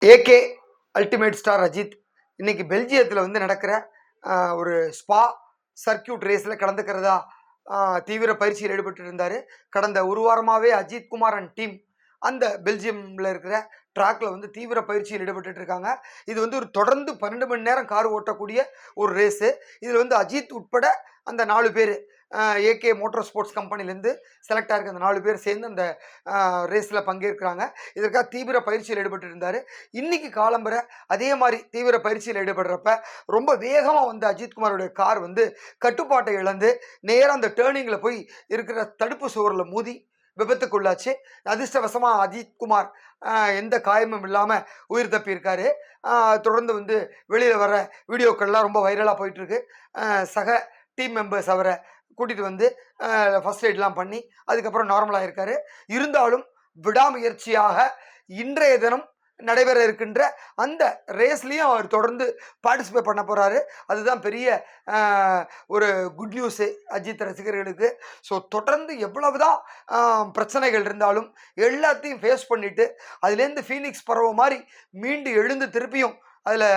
AK ultimate star Ajith இன்னைக்கு பெல்ஜியத்தில் வந்து நடக்கிற ஒரு ஸ்பா சர்க்கியூட் ரேஸில் கலந்துக்கிறதா தீவிர பயிற்சியில் ஈடுபட்டு இருந்தார். கடந்த ஒரு வாரமாகவே அஜித் குமார் அண்ட் டீம் அந்த பெல்ஜியமில் இருக்கிற ட்ராக்ல வந்து தீவிர பயிற்சியில் ஈடுபட்டு இருக்காங்க. இது வந்து ஒரு தொடர்ந்து 12 மணி நேரம் கார் ஓட்டக்கூடிய ஒரு ரேஸு. இதில் வந்து அஜித் உட்பட அந்த 4 பேர் ஏகே மோட்டார் ஸ்போர்ட்ஸ் கம்பெனிலேருந்து செலக்ட் ஆகிருக்க அந்த 4 பேர் சேர்ந்து அந்த ரேஸில் பங்கேற்கிறாங்க. இதற்காக தீவிர பயிற்சியில் ஈடுபட்டு இருந்தார். இன்னைக்கு காலம்பரை அதே மாதிரி தீவிர பயிற்சியில் ஈடுபடுறப்ப ரொம்ப வேகமாக வந்து அஜித்குமாரோடைய கார் வந்து கட்டுப்பாட்டை இழந்து நேராக அந்த டேர்னிங்கில் போய் இருக்கிற தடுப்பு சுவரில் மோதி விபத்துக்குள்ளாச்சு. அதிர்ஷ்டவசமாக அஜித்குமார் எந்த காயமும் இல்லாமல் உயிர் தப்பியிருக்காரு. தொடர்ந்து வந்து வெளியில் வர வீடியோக்கள்லாம் ரொம்ப வைரலாக போயிட்டுருக்கு. சக டீம் மெம்பர்ஸ் அவரை கூட்டிகிட்டு வந்து ஃபர்ஸ்ட் எய்ட்லாம் பண்ணி அதுக்கப்புறம் நார்மலாக இருக்காரு. இருந்தாலும் விடாமுயற்சியாக இன்றைய தினம் நடைபெற இருக்கின்ற அந்த ரேஸ்லேயும் அவர் தொடர்ந்து பார்ட்டிசிபேட் பண்ண போகிறாரு. அதுதான் பெரிய ஒரு குட் நியூஸு அஜித் ரசிகர்களுக்கு. ஸோ தொடர்ந்து எவ்வளவுதான் பிரச்சனைகள் இருந்தாலும் எல்லாத்தையும் ஃபேஸ் பண்ணிவிட்டு அதுலேருந்து ஃபீனிக்ஸ் பறவை மாதிரி மீண்டு எழுந்து திருப்பியும் அதில்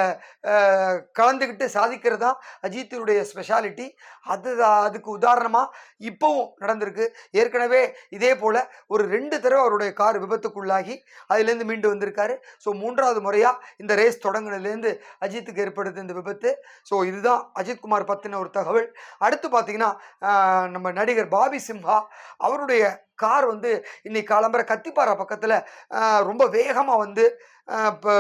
கலந்துக்கிட்டு சாதிக்கிறது தான் அஜித்தினுடைய ஸ்பெஷாலிட்டி. அதுக்கு உதாரணமாக இப்போவும் நடந்திருக்கு. ஏற்கனவே இதே போல் ஒரு 2 தடவை அவருடைய கார் விபத்துக்குள்ளாகி அதுலேருந்து மீண்டு வந்திருக்காரு. ஸோ 3வது முறையாக இந்த ரேஸ் தொடங்கினதுலேருந்து அஜித்துக்கு ஏற்படுது இந்த விபத்து. ஸோ இதுதான் அஜித்குமார் பற்றின ஒரு தகவல். அடுத்து பார்த்தீங்கன்னா நம்ம நடிகர் பாபி சிம்ஹா அவருடைய கார் வந்து இன்னைக்கு காலம்பரை கத்திப்பாறை பக்கத்தில் ரொம்ப வேகமாக வந்து இப்போ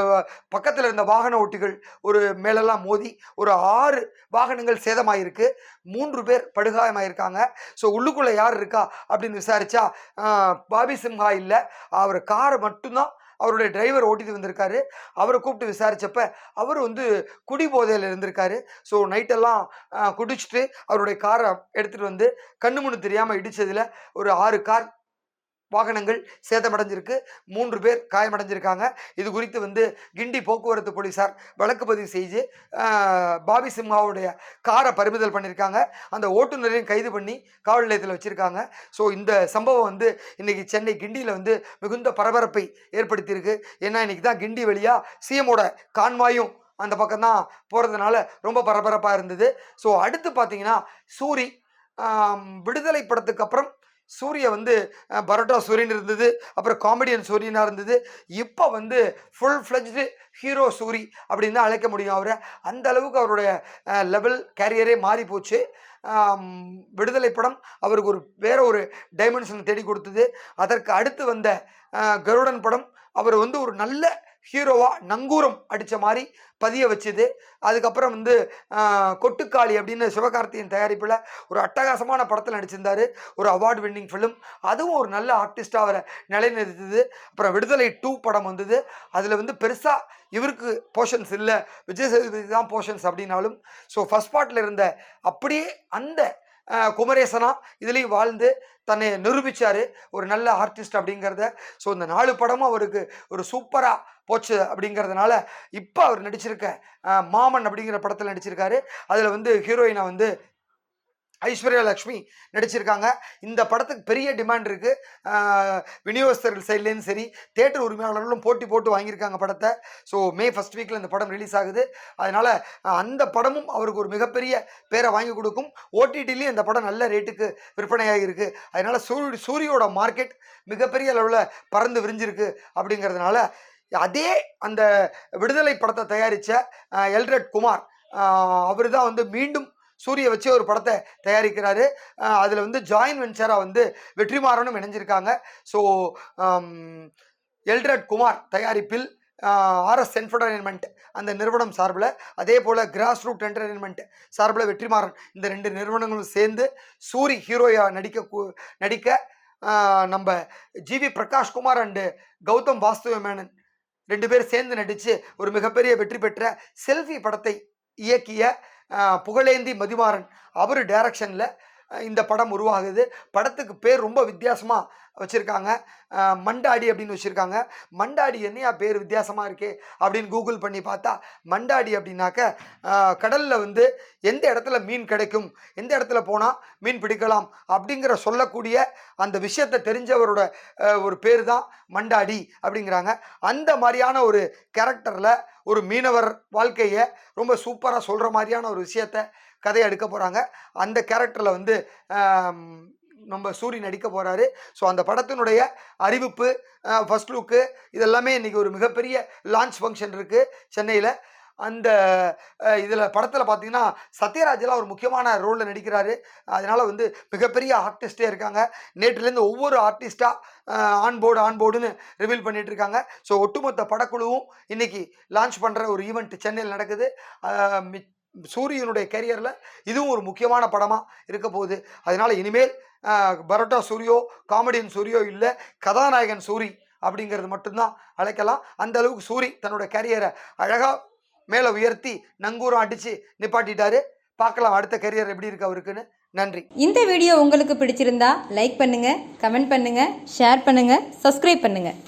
பக்கத்தில் இருந்த வாகன ஓட்டிகள் ஒரு மேலெல்லாம் மோதி ஒரு 6 வாகனங்கள் சேதமாயிருக்கு. 3 பேர் படுகாயமாயிருக்காங்க. ஸோ உள்ளுக்குள்ளே யார் இருக்கா அப்படின்னு விசாரித்தா பாபி சிம்ஹா இல்லை, அவர் காரை மட்டும்தான் அவருடைய டிரைவர் ஓட்டிட்டு வந்திருக்காரு. அவரை கூப்பிட்டு விசாரித்தப்ப அவர் வந்து குடி போதையில் இருந்திருக்காரு. ஸோ நைட்டெல்லாம் குடிச்சிட்டு அவருடைய காரை எடுத்துகிட்டு வந்து கண்ணு முன்னு தெரியாமல் இடித்ததில் ஒரு 6 கார் வாகனங்கள் சேதமடைஞ்சிருக்கு. 3 பேர் காயமடைஞ்சிருக்காங்க. இது குறித்து வந்து கிண்டி போக்குவரத்து போலீஸார் வழக்கு பதிவு செய்து பாபி சிம்ஹாவுடைய காரை பறிமுதல் பண்ணியிருக்காங்க. அந்த ஓட்டுநரையும் கைது பண்ணி காவல் நிலையத்தில் வச்சுருக்காங்க. ஸோ இந்த சம்பவம் வந்து இன்றைக்கி சென்னை கிண்டியில் வந்து மிகுந்த பரபரப்பை ஏற்படுத்தியிருக்கு. ஏன்னா இன்றைக்கி தான் கிண்டி வழியாக சிஎமோட கான்வாயும் அந்த பக்கம்தான் போகிறதுனால ரொம்ப பரபரப்பாக இருந்தது. ஸோ அடுத்து பார்த்தீங்கன்னா சூரி விடுதலை படத்துக்கு அப்புறம் சூரிய வந்து பரோட்டா சூரியன் இருந்தது, அப்புறம் காமெடியன் சூரியனாக இருந்தது. இப்போ வந்து ஃபுல் ஃப்ளெஜ்டு ஹீரோ சூரி அப்படின்னு தான் அழைக்க முடியும் அவரை. அந்த அளவுக்கு அவருடைய லெவல் கேரியரே மாறி போச்சு. விடுதலை படம் அவருக்கு வேற ஒரு டைமென்ஷன் தேடி கொடுத்தது. அதற்கு அடுத்து வந்த கருடன் படம் அவர் வந்து ஒரு நல்ல ஹீரோவாக நங்கூரம் அடித்த மாதிரி பதிய வச்சுது. அதுக்கப்புறம் வந்து கொட்டுக்காளி அப்படின்னு சிவகார்த்தியின் தயாரிப்பில் ஒரு அட்டகாசமான படத்தில் நடிச்சிருந்தார், ஒரு அவார்டு வின்னிங் ஃபிலிம். அதுவும் ஒரு நல்ல ஆர்டிஸ்டாக அவரை நிலைநிறுத்துது. அப்புறம் விடுதலை 2 படம் வந்தது. அதில் வந்து பெருசாக இவருக்கு போர்ஷன்ஸ் இல்லை, விஜய் சேதுபதி தான் போர்ஷன்ஸ் அப்படின்னாலும் ஸோ ஃபர்ஸ்ட் பார்ட்டில் இருந்த அப்படியே அந்த குமரேசனா இதுலேயும் வாழ்ந்து தன்னை நிரூபித்தார் ஒரு நல்ல ஆர்டிஸ்ட் அப்படிங்கிறத. ஸோ இந்த 4 படமும் அவருக்கு ஒரு சூப்பராக போச்சு அப்படிங்கிறதுனால இப்போ அவர் நடிச்சிருக்க மாமன் அப்படிங்கிற படத்தில் நடிச்சிருக்காரு. அதில் வந்து ஹீரோயினை வந்து ஐஸ்வர்யா லக்ஷ்மி நடிச்சிருக்காங்க. இந்த படத்துக்கு பெரிய டிமாண்ட் இருக்குது. விநியோகஸ்தர்கள் சைட்லேருந்து சரி, தியேட்டர் உரிமையாளர்களும் போட்டி போட்டு வாங்கியிருக்காங்க படத்தை. ஸோ மே 1 வீக்கில் இந்த படம் ரிலீஸ் ஆகுது. அதனால் அந்த படமும் அவருக்கு ஒரு மிகப்பெரிய பேரை வாங்கி கொடுக்கும். ஓடிடிலையும் இந்த படம் நல்ல ரேட்டுக்கு விற்பனையாக இருக்குது. அதனால் சூரியோட மார்க்கெட் மிகப்பெரிய அளவில் பறந்து விரிஞ்சிருக்கு. அப்படிங்கிறதுனால அதே அந்த விடுதலை படத்தை தயாரித்த எல்ரட் குமார் அவர் தான் வந்து மீண்டும் சூரிய வச்சு ஒரு படத்தை தயாரிக்கிறாரு. அதில் வந்து ஜாயின் வெஞ்சராக வந்து வெற்றிமாறனும் இணைஞ்சிருக்காங்க. ஸோ எல்ரட் குமார் தயாரிப்பில் ஆர்எஸ் என்டர்டைன்மெண்ட் அந்த நிறுவனம் சார்பில், அதே போல் கிராஸ் ரூட் என்டர்டைன்மெண்ட் சார்பில் வெற்றிமாறன், இந்த 2 நிறுவனங்களும் சேர்ந்து சூரி ஹீரோயா நடிக்க நம்ம ஜிவி பிரகாஷ்குமார் அண்டு கௌதம் வாசுதேவ மேனன் 2 பேர் சேர்ந்து நடித்து ஒரு மிகப்பெரிய வெற்றி பெற்ற செல்ஃபி படத்தை இயக்கிய புகழேந்தி மதிமாறன் அவர் டைரக்ஷனில் இந்த படம் உருவாகுது. படத்துக்கு பேர் ரொம்ப வித்தியாசமாக வச்சுருக்காங்க. மண்டாடி அப்படின்னு வச்சுருக்காங்க. மண்டாடி என்னையா பேர் வித்தியாசமாக இருக்கே அப்படின்னு கூகுள் பண்ணி பார்த்தா, மண்டாடி அப்படின்னாக்க கடலில் வந்து எந்த இடத்துல மீன் கிடைக்கும், எந்த இடத்துல போனால் மீன் பிடிக்கலாம் அப்படிங்கிற சொல்லக்கூடிய அந்த விஷயத்தை தெரிஞ்சவரோட ஒரு பேர் தான் மண்டாடி அப்படிங்கிறாங்க. அந்த மாதிரியான ஒரு கேரக்டரில் ஒரு மீனவர் வாழ்க்கையை ரொம்ப சூப்பராக சொல்கிற மாதிரியான ஒரு விஷயத்தை கதையை எடுக்க போகிறாங்க. அந்த கேரக்டரில் வந்து நம்ம சூரி நடிக்க போகிறாரு. ஸோ அந்த படத்தினுடைய அறிவிப்பு, ஃபர்ஸ்ட் லுக்கு இதெல்லாமே இன்றைக்கி ஒரு மிகப்பெரிய லான்ச் ஃபங்க்ஷன் இருக்குது சென்னையில். அந்த இதில் படத்தில் பார்த்தீங்கன்னா சத்யராஜெலாம் ஒரு முக்கியமான ரோலில் நடிக்கிறாரு. அதனால் வந்து மிகப்பெரிய ஆர்டிஸ்டே இருக்காங்க. நேற்றுலேருந்து ஒவ்வொரு ஆர்டிஸ்ட்டாக ஆன்போர்டுன்னு ரிவீல் பண்ணிகிட்ருக்காங்க. ஸோ ஒட்டுமொத்த படக்குழுவும் இன்றைக்கி லான்ச் பண்ணுற ஒரு ஈவெண்ட் சென்னையில் நடக்குது. சூரியனுடைய கேரியரில் இதுவும் ஒரு முக்கியமான படமாக இருக்க போகுது. அதனால் இனிமேல் பரோட்டா சூரியோ காமெடியன் சூரியோ இல்லை, கதாநாயகன் சூரி அப்படிங்கிறது மட்டும்தான் அழைக்கலாம். அந்த அளவுக்கு சூரி தன்னோட கேரியரை அழகாக மேலே உயர்த்தி நங்கூரம் அடித்து நிப்பாட்டிட்டாரு. பார்க்கலாம் அடுத்த கேரியர் எப்படி இருக்கு அவருக்குன்னு. நன்றி. இந்த வீடியோ உங்களுக்கு பிடிச்சிருந்தா லைக் பண்ணுங்கள், கமெண்ட் பண்ணுங்கள், ஷேர் பண்ணுங்கள், சப்ஸ்கிரைப் பண்ணுங்கள்.